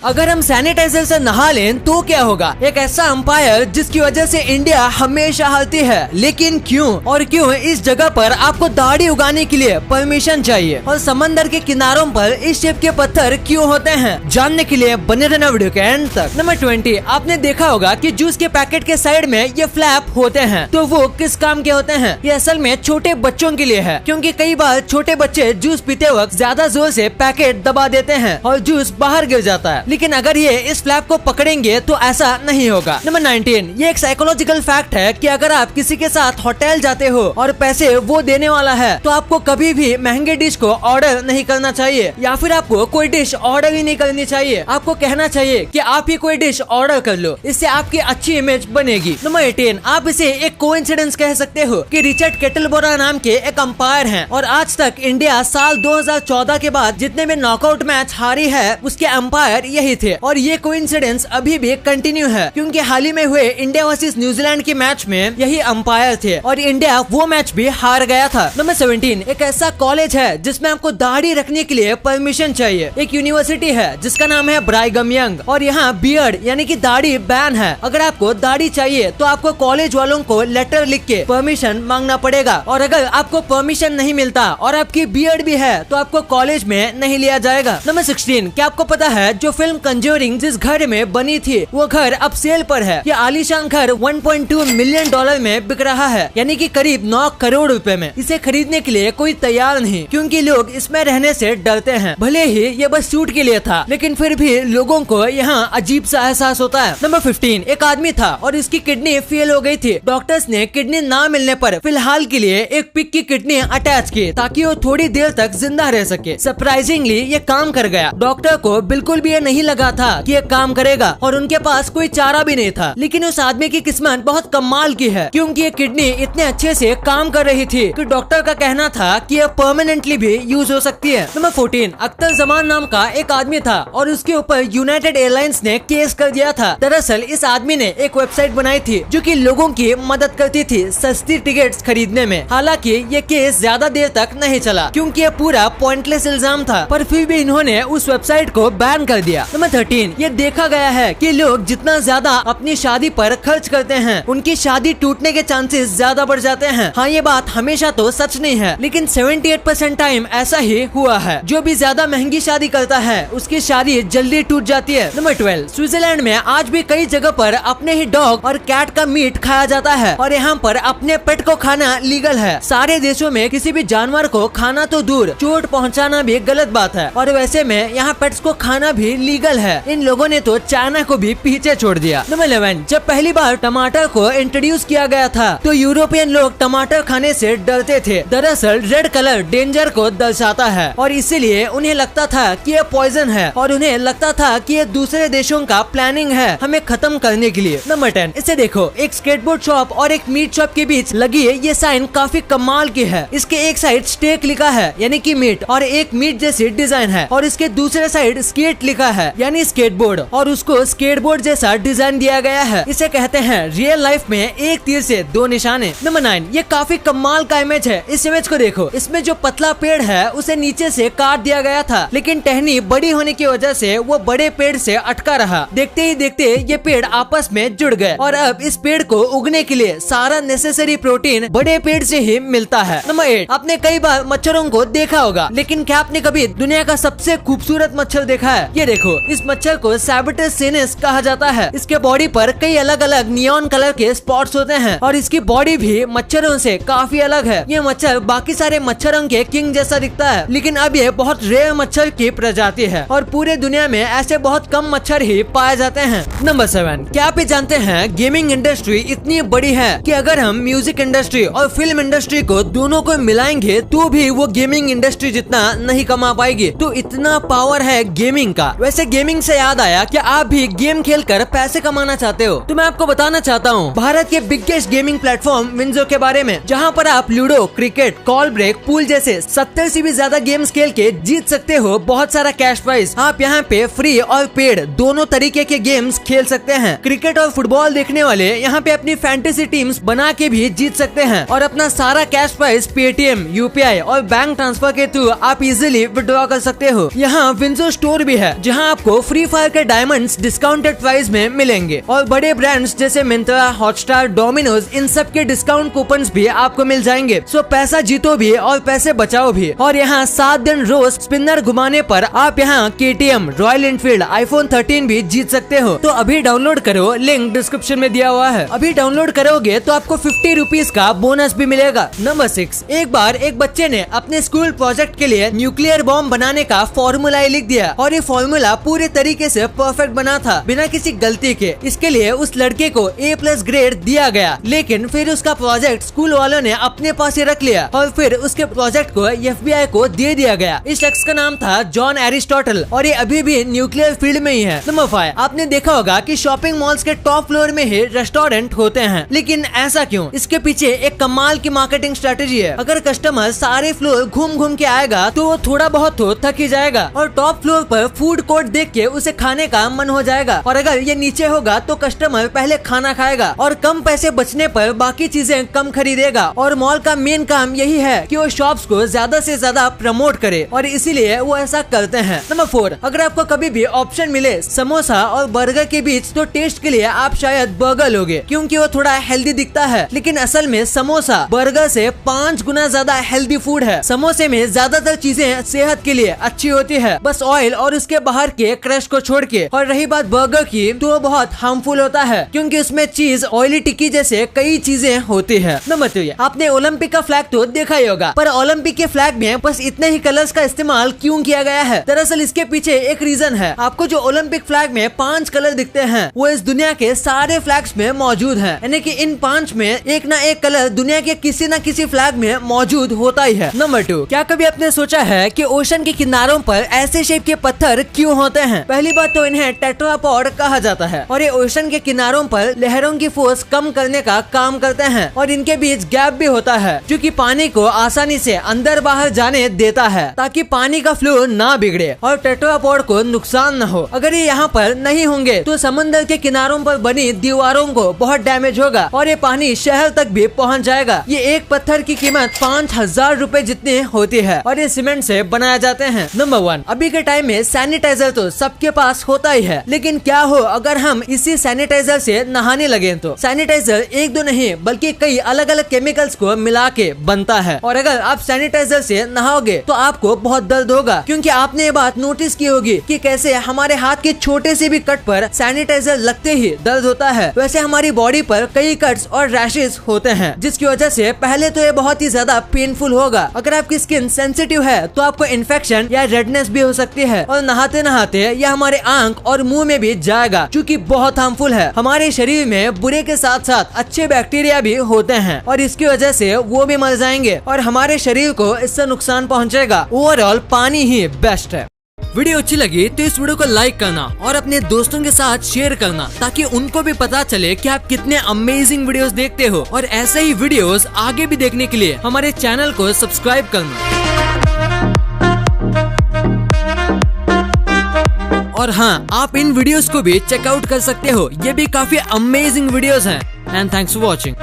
अगर हम सैनिटाइजर से नहा लें तो क्या होगा? एक ऐसा अंपायर जिसकी वजह से इंडिया हमेशा हारती है। लेकिन क्यों और क्यों इस जगह पर आपको दाढ़ी उगाने के लिए परमिशन चाहिए और समंदर के किनारों पर इस शेप के पत्थर क्यों होते हैं? जानने के लिए बने रहना वीडियो के एंड तक। नंबर 20, आपने देखा होगा कि जूस के पैकेट के साइड में ये फ्लैप होते हैं, तो वो किस काम के होते हैं? ये असल में छोटे बच्चों के लिए है, क्योंकि कई बार छोटे बच्चे जूस पीते वक्त ज्यादा जोर से पैकेट दबा देते हैं और जूस बाहर गिर जाता है। लेकिन अगर ये इस फ्लैप को पकड़ेंगे तो ऐसा नहीं होगा। नंबर 19, ये एक साइकोलॉजिकल फैक्ट है कि अगर आप किसी के साथ होटल जाते हो और पैसे वो देने वाला है तो आपको कभी भी महंगे डिश को ऑर्डर नहीं करना चाहिए, या फिर आपको कोई डिश ऑर्डर ही नहीं करनी चाहिए। आपको कहना चाहिए कि आप ही कोई डिश ऑर्डर कर लो, इससे आपकी अच्छी इमेज बनेगी। नंबर 18, आप इसे एक कोइंसिडेंस कह सकते हो कि रिचर्ड केटलबोरा नाम के एक अंपायर हैं और आज तक इंडिया साल 2014 के बाद जितने भी नॉकआउट मैच हारी है उसके अंपायर यही थे। और ये कोइंसिडेंस अभी भी कंटिन्यू है, क्योंकि हाल ही में हुए इंडिया वर्सेस न्यूजीलैंड के मैच में यही अंपायर थे और इंडिया वो मैच भी हार गया था। नंबर 17, एक ऐसा कॉलेज है जिसमें आपको दाढ़ी रखने के लिए परमिशन चाहिए। एक यूनिवर्सिटी है जिसका नाम है ब्राइगम यंग और यहाँ बियर्ड यानी कि दाढ़ी बैन है। अगर आपको दाढ़ी चाहिए तो आपको कॉलेज वालों को लेटर लिख के परमिशन मांगना पड़ेगा, और अगर आपको परमिशन नहीं मिलता और आपकी बियर्ड भी है तो आपको कॉलेज में नहीं लिया जाएगा। नंबर 16, क्या आपको पता है जो फिल्म कंज्यूरिंग जिस घर में बनी थी वो घर अब सेल पर है। ये आलीशान घर 1.2 मिलियन डॉलर में बिक रहा है, यानी कि करीब 9 करोड़ रुपए में। इसे खरीदने के लिए कोई तैयार नहीं, क्योंकि लोग इसमें रहने से डरते हैं। भले ही ये बस शूट के लिए था, लेकिन फिर भी लोगों को यहाँ अजीब सा एहसास होता है। नंबर 15, एक आदमी था और इसकी किडनी फेल हो गई थी। डॉक्टर्स ने किडनी ना मिलने पर फिलहाल के लिए एक पिग की किडनी अटैच की ताकि वो थोड़ी देर तक जिंदा रह सके। सरप्राइजिंगली ये काम कर गया। डॉक्टर को बिल्कुल भी ये नहीं लगा था कि ये काम करेगा और उनके पास कोई चारा भी नहीं था। लेकिन उस आदमी की किस्मत बहुत कमाल की है, क्योंकि ये किडनी इतने अच्छे से काम कर रही थी कि डॉक्टर का कहना था कि ये परमानेंटली भी यूज हो सकती है। नंबर 14, अख्तर जमान नाम का एक आदमी था और उसके ऊपर यूनाइटेड एयरलाइंस ने केस कर दिया था। दरअसल इस आदमी ने एक वेबसाइट बनाई थी जो कि लोगों की मदद करती थी सस्ती टिकट्स खरीदने में। हालांकि ये केस ज्यादा देर तक नहीं चला, क्योंकि ये पूरा पॉइंटलेस इल्जाम था, पर फिर भी इन्होंने उस वेबसाइट को बैन कर दिया। नंबर 13, ये देखा गया है कि लोग जितना ज्यादा अपनी शादी पर खर्च करते हैं उनकी शादी टूटने के चांसेस ज्यादा बढ़ जाते हैं। हाँ, ये बात हमेशा तो सच नहीं है, लेकिन 78% टाइम ऐसा ही हुआ है। जो भी ज्यादा महंगी शादी करता है उसकी शादी जल्दी टूट जाती है। नंबर 12, स्विट्जरलैंड में आज भी कई जगह पर अपने ही डॉग और कैट का मीट खाया जाता है और यहाँ पर अपने पेट को खाना लीगल है। सारे देशों में किसी भी जानवर को खाना तो दूर, चोट पहुँचाना भी गलत बात है, और वैसे में यहाँ पेट्स को खाना भी लीगल है। इन लोगों ने तो चाइना को भी पीछे छोड़ दिया। नंबर 11, जब पहली बार टमाटर को इंट्रोड्यूस किया गया था तो यूरोपियन लोग टमाटर खाने से डरते थे। दरअसल रेड कलर डेंजर को दर्शाता है और इसीलिए उन्हें लगता था कि ये पॉइजन है, और उन्हें लगता था कि ये दूसरे देशों का प्लानिंग है हमें खत्म करने के लिए। नंबर 10, इसे देखो, एक स्केटबोर्ड शॉप और एक मीट शॉप के बीच लगी ये साइन काफी कमाल की है। इसके एक साइड स्टेक लिखा है यानी कि मीट, और एक मीट जैसी डिजाइन है, और इसके दूसरे साइड स्केट लिखा है यानी स्केटबोर्ड, और उसको स्केटबोर्ड जैसा डिजाइन दिया गया है। इसे कहते हैं रियल लाइफ में एक तीर से दो निशाने। नंबर 9, ये काफी कमाल का इमेज है। इस इमेज को देखो, इसमें जो पतला पेड़ है उसे नीचे से काट दिया गया था, लेकिन टहनी बड़ी होने की वजह से वो बड़े पेड़ से अटका रहा। देखते ही देखते ये पेड़ आपस में जुड़ गए और अब इस पेड़ को उगने के लिए सारा नेसेसरी प्रोटीन बड़े पेड़ से ही मिलता है। नंबर 8, आपने कई बार मच्छरों को देखा होगा, लेकिन क्या आपने कभी दुनिया का सबसे खूबसूरत मच्छर देखा है? ये देखो, इस मच्छर को सैबेटस सिनेस कहा जाता है। इसके बॉडी पर कई अलग अलग नियॉन कलर के स्पॉट्स होते हैं और इसकी बॉडी भी मच्छरों से काफी अलग है। ये मच्छर बाकी सारे मच्छरों के किंग जैसा दिखता है, लेकिन अब ये बहुत रेयर मच्छर की प्रजाति है और पूरे दुनिया में ऐसे बहुत कम मच्छर ही पाए जाते हैं। नंबर 7, क्या आप जानते हैं गेमिंग इंडस्ट्री इतनी बड़ी है कि अगर हम म्यूजिक इंडस्ट्री और फिल्म इंडस्ट्री को दोनों को मिलाएंगे तो भी वो गेमिंग इंडस्ट्री जितना नहीं कमा पाएगी। तो इतना पावर है गेमिंग का। वैसे गेमिंग से याद आया कि आप भी गेम खेलकर पैसे कमाना चाहते हो तो मैं आपको बताना चाहता हूँ भारत के बिगेस्ट गेमिंग प्लेटफॉर्म विंजो के बारे में, जहाँ पर आप ludo, cricket, call break, pool जैसे 70 से भी ज्यादा गेम्स खेल के जीत सकते हो बहुत सारा कैश प्राइज। आप यहाँ पे फ्री और पेड दोनों तरीके के गेम्स खेल सकते हैं। क्रिकेट और फुटबॉल देखने वाले यहाँ पे अपनी फैंटेसी टीम्स बना के भी जीत सकते हैं और अपना सारा कैश प्राइज पेटीएम, यूपीआई और बैंक ट्रांसफर के थ्रू आप इजीली विड्रॉ कर सकते हो। यहाँ विंजो स्टोर भी है जहाँ आपको फ्री फायर के डायमंड्स डिस्काउंटेड प्राइस में मिलेंगे और बड़े ब्रांड्स जैसे मिंत्रा, हॉटस्टार, डोमिनोज इन सब के डिस्काउंट कूपन्स भी आपको मिल जाएंगे। सो पैसा जीतो भी और पैसे बचाओ भी। और यहाँ 7 दिन रोज स्पिनर घुमाने पर आप यहाँ KTM, रॉयल एनफील्ड, iPhone 13 भी जीत सकते हो। तो अभी डाउनलोड करो, लिंक डिस्क्रिप्शन में दिया हुआ है। अभी डाउनलोड करोगे तो आपको 50 रुपीज का बोनस भी मिलेगा। नंबर 6, एक बार एक बच्चे ने अपने स्कूल प्रोजेक्ट के लिए न्यूक्लियर बॉम्ब बनाने का फॉर्मूला लिख दिया और ये फॉर्मूला पूरे तरीके से परफेक्ट बना था, बिना किसी गलती के। इसके लिए उस लड़के को A+ ग्रेड दिया गया, लेकिन फिर उसका प्रोजेक्ट स्कूल वालों ने अपने पास ही रख लिया और फिर उसके प्रोजेक्ट को FBI को दे दिया गया। इस शख्स का नाम था जॉन एरिस्टोटल और ये अभी भी न्यूक्लियर फील्ड में ही है। नंबर 5, आपने देखा होगा कि शॉपिंग मॉल्स के टॉप फ्लोर में ही रेस्टोरेंट होते हैं, लेकिन ऐसा क्यों? इसके पीछे एक कमाल की मार्केटिंग स्ट्रेटेजी है। अगर कस्टमर सारे फ्लोर घूम घूम के आएगा तो वो थोड़ा बहुत तो थक ही जाएगा और टॉप फ्लोर पर फूड कोर्ट देख के उसे खाने का मन हो जाएगा। और अगर ये नीचे होगा तो कस्टमर पहले खाना खाएगा और कम पैसे बचने पर बाकी चीजें कम खरीदेगा। और मॉल का मेन काम यही है कि वो शॉप्स को ज्यादा से ज्यादा प्रमोट करे और इसीलिए वो ऐसा करते हैं। नंबर 4, अगर आपको कभी भी ऑप्शन मिले समोसा और बर्गर के बीच तो टेस्ट के लिए आप शायद बर्गर लोगे, क्योंकि वो थोड़ा हेल्दी दिखता है। लेकिन असल में समोसा बर्गर से 5 गुना ज्यादा हेल्दी फूड है। समोसे में ज्यादातर चीजें सेहत के लिए अच्छी होती है, बस ऑयल और उसके बाहर के क्रश को छोड़ के। और रही बात बर्गर की, तो वो बहुत हार्मफुल होता है क्योंकि उसमें चीज, ऑयली टिक्की जैसे कई चीजें होती है। नंबर 3, आपने ओलंपिक का फ्लैग तो देखा ही होगा, पर ओलंपिक के फ्लैग में बस इतने ही कलर्स का इस्तेमाल क्यों किया गया है? दरअसल इसके पीछे एक रीजन है। आपको जो ओलंपिक फ्लैग में 5 कलर दिखते हैं वो इस दुनिया के सारे फ्लैग्स में मौजूद हैं, यानी कि इन 5 में एक ना एक कलर दुनिया के किसी न किसी फ्लैग में मौजूद होता ही है। नंबर 2, क्या कभी आपने सोचा है कि ओशन के किनारों पर ऐसे शेप के पत्थर क्यों होते हैं? पहली बात तो इन्हें टेट्रापॉड कहा जाता है और ये ओशन के किनारों पर लहरों की फोर्स कम करने का काम करते हैं और इनके बीच गैप भी होता है जो कि पानी को आसानी से अंदर बाहर जाने देता है ताकि पानी का फ्लो ना बिगड़े और टेट्रापॉड को नुकसान न हो। अगर ये यहाँ पर नहीं होंगे तो समुद्र के किनारों पर बनी दीवारों को बहुत डैमेज होगा और ये पानी शहर तक भी पहुँच जाएगा। ये एक पत्थर की कीमत 5000 रुपए जितनी होती है और ये सीमेंट से बनाए जाते हैं। नंबर 1, अभी के टाइम में सैनिटाइजर तो सबके पास होता ही है, लेकिन क्या हो अगर हम इसी सैनिटाइजर से नहाने लगे? तो सैनिटाइजर एक दो नहीं बल्कि कई अलग अलग केमिकल्स को मिला के बनता है और अगर आप सैनिटाइजर से नहाओगे तो आपको बहुत दर्द होगा, क्योंकि आपने ये बात नोटिस की होगी कि कैसे हमारे हाथ के छोटे से भी कट पर सैनिटाइजर लगते ही दर्द होता है, वैसे हमारी बॉडी पर कई कट्स और रैशेस होते हैं, जिसकी वजह से पहले तो ये बहुत ही ज्यादा पेनफुल होगा। अगर आपकी स्किन सेंसिटिव है तो आपको इन्फेक्शन या रेडनेस भी हो सकती है और नहाते नहाते यह हमारे आंख और मुंह में भी जाएगा, जो कि बहुत हार्मफुल है। हमारे शरीर में बुरे के साथ साथ अच्छे बैक्टीरिया भी होते हैं और इसकी वजह से वो भी मर जाएंगे और हमारे शरीर को इससे नुकसान पहुंचेगा। ओवरऑल पानी ही बेस्ट है। वीडियो अच्छी लगी तो इस वीडियो को लाइक करना और अपने दोस्तों के साथ शेयर करना ताकि उनको भी पता चले कि आप कितने अमेजिंग वीडियोस देखते हो और ऐसे ही वीडियोस आगे भी देखने के लिए हमारे चैनल को सब्सक्राइब करना। और हाँ, आप इन वीडियोस को भी चेकआउट कर सकते हो, ये भी काफी अमेजिंग वीडियोस हैं। And thanks for watching.